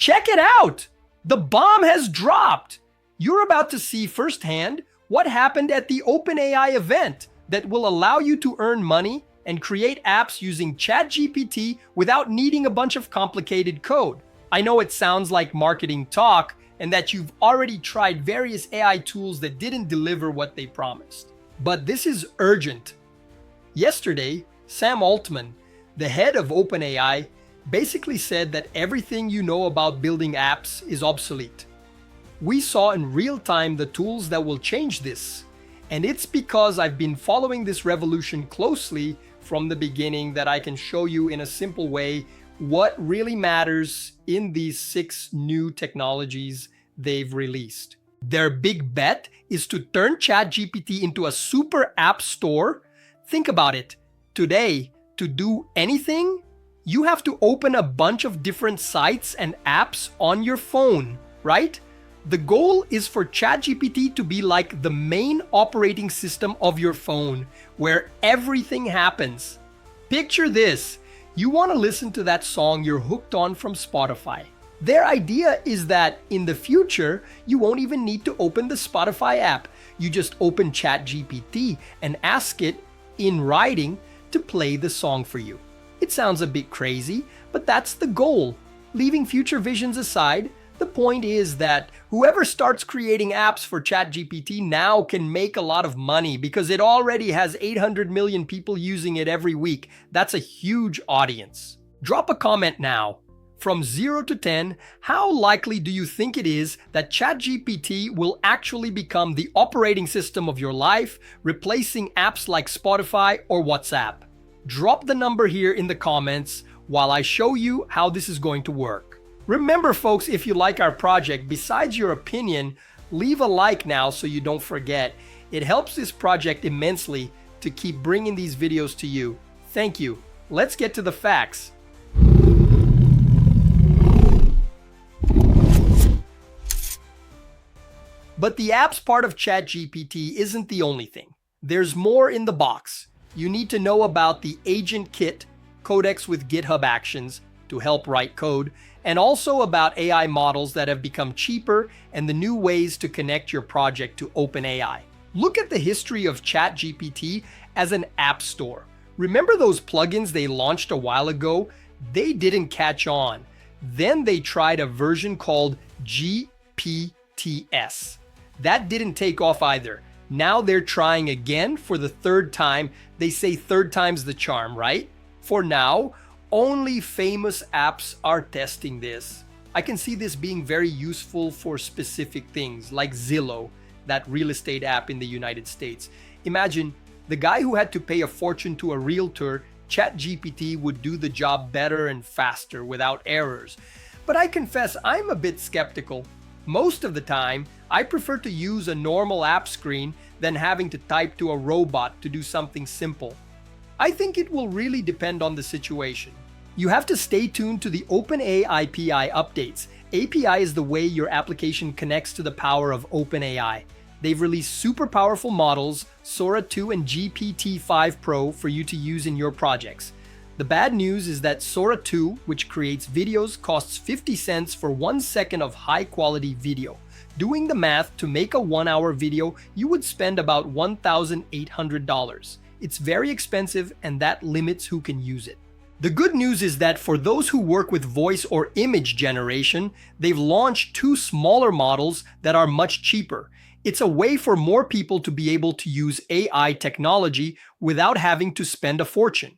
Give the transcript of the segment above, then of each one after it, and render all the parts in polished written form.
Check it out! The bomb has dropped! You're about to see firsthand what happened at the OpenAI event that will allow you to earn money and create apps using ChatGPT without needing a bunch of complicated code. I know it sounds like marketing talk and that you've already tried various AI tools that didn't deliver what they promised. But this is urgent. Yesterday, Sam Altman, the head of OpenAI, basically said that everything you know about building apps is obsolete. We saw in real time the tools that will change this. And it's because I've been following this revolution closely from the beginning that I can show you in a simple way what really matters in these 6 new technologies they've released. Their big bet is to turn ChatGPT into a super app store. Think about it. Today, to do anything, you have to open a bunch of different sites and apps on your phone, right? The goal is for ChatGPT to be like the main operating system of your phone, where everything happens. Picture this. You want to listen to that song you're hooked on from Spotify. Their idea is that in the future, you won't even need to open the Spotify app. You just open ChatGPT and ask it in writing to play the song for you. It sounds a bit crazy, but that's the goal. Leaving future visions aside, the point is that whoever starts creating apps for ChatGPT now can make a lot of money because it already has 800 million people using it every week. That's a huge audience. Drop a comment now. From 0 to 10, how likely do you think it is that ChatGPT will actually become the operating system of your life, replacing apps like Spotify or WhatsApp? Drop the number here in the comments while I show you how this is going to work. Remember, folks, if you like our project, besides your opinion, leave a like now so you don't forget. It helps this project immensely to keep bringing these videos to you. Thank you. Let's get to the facts. But the apps part of ChatGPT isn't the only thing. There's more in the box. You need to know about the agentkit, codex with GitHub actions to help write code, and also about AI models that have become cheaper and the new ways to connect your project to OpenAI. Look at the history of ChatGPT as an app store. Remember those plugins they launched a while ago? They didn't catch on. Then they tried a version called GPTs. That didn't take off either. Now they're trying again for the 3rd time. They say 3rd time's the charm, right? For now, only famous apps are testing this. I can see this being very useful for specific things like Zillow, that real estate app in the United States. Imagine the guy who had to pay a fortune to a realtor, ChatGPT would do the job better and faster without errors. But I confess I'm a bit skeptical. Most of the time, I prefer to use a normal app screen than having to type to a robot to do something simple. I think it will really depend on the situation. You have to stay tuned to the OpenAI API updates. API is the way your application connects to the power of OpenAI. They've released super powerful models, Sora 2 and GPT-5 Pro, for you to use in your projects. The bad news is that Sora 2, which creates videos, costs 50 cents for 1 second of high-quality video. Doing the math, to make a 1-hour video, you would spend about $1,800. It's very expensive, and that limits who can use it. The good news is that for those who work with voice or image generation, they've launched 2 smaller models that are much cheaper. It's a way for more people to be able to use AI technology without having to spend a fortune.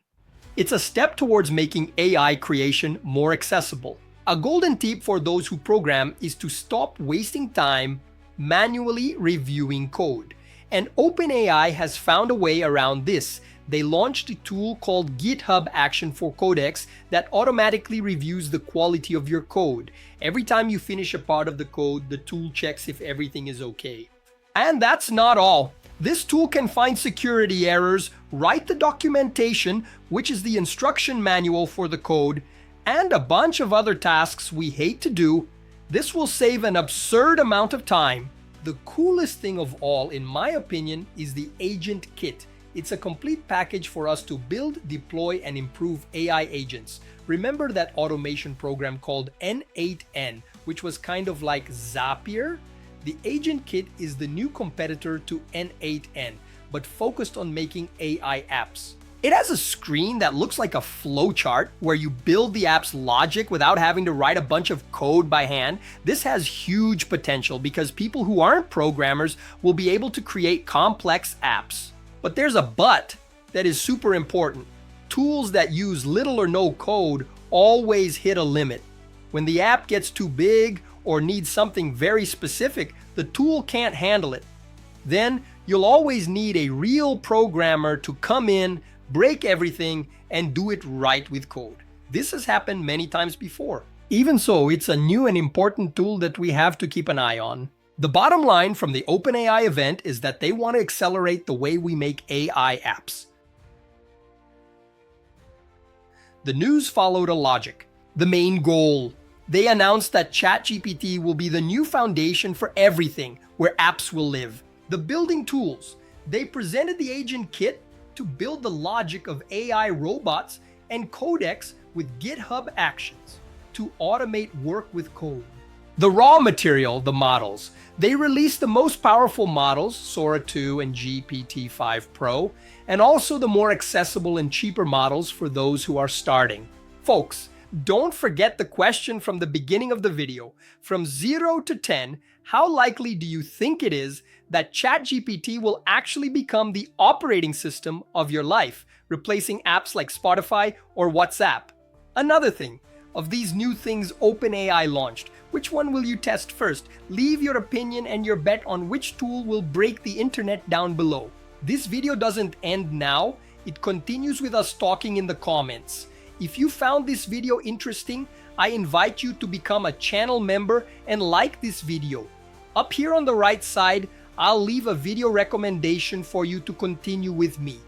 It's a step towards making AI creation more accessible. A golden tip for those who program is to stop wasting time manually reviewing code. And OpenAI has found a way around this. They launched a tool called GitHub Action for Codex that automatically reviews the quality of your code. Every time you finish a part of the code, the tool checks if everything is okay. And that's not all. This tool can find security errors, write the documentation, which is the instruction manual for the code, and a bunch of other tasks we hate to do. This will save an absurd amount of time. The coolest thing of all, in my opinion, is the agentkit. It's a complete package for us to build, deploy, and improve AI agents. Remember that automation program called N8N, which was kind of like Zapier? The agentkit is the new competitor to N8N, but focused on making AI apps. It has a screen that looks like a flowchart where you build the app's logic without having to write a bunch of code by hand. This has huge potential because people who aren't programmers will be able to create complex apps. But there's a but that is super important. Tools that use little or no code always hit a limit. When the app gets too big or needs something very specific, the tool can't handle it. Then you'll always need a real programmer to come in, break everything, and do it right with code. This has happened many times before. Even so, it's a new and important tool that we have to keep an eye on. The bottom line from the OpenAI event is that they want to accelerate the way we make AI apps. The news followed a logic. The main goal. They announced that ChatGPT will be the new foundation for everything, where apps will live. The building tools. They presented the agentkit to build the logic of AI robots and codex with GitHub actions to automate work with code. The raw material, the models. They released the most powerful models, Sora 2 and GPT-5 Pro, and also the more accessible and cheaper models for those who are starting. Folks, don't forget the question from the beginning of the video. From 0 to 10, how likely do you think it is that ChatGPT will actually become the operating system of your life, replacing apps like Spotify or WhatsApp? Another thing, of these new things OpenAI launched, which one will you test first? Leave your opinion and your bet on which tool will break the internet down below. This video doesn't end now, it continues with us talking in the comments. If you found this video interesting, I invite you to become a channel member and like this video. Up here on the right side, I'll leave a video recommendation for you to continue with me.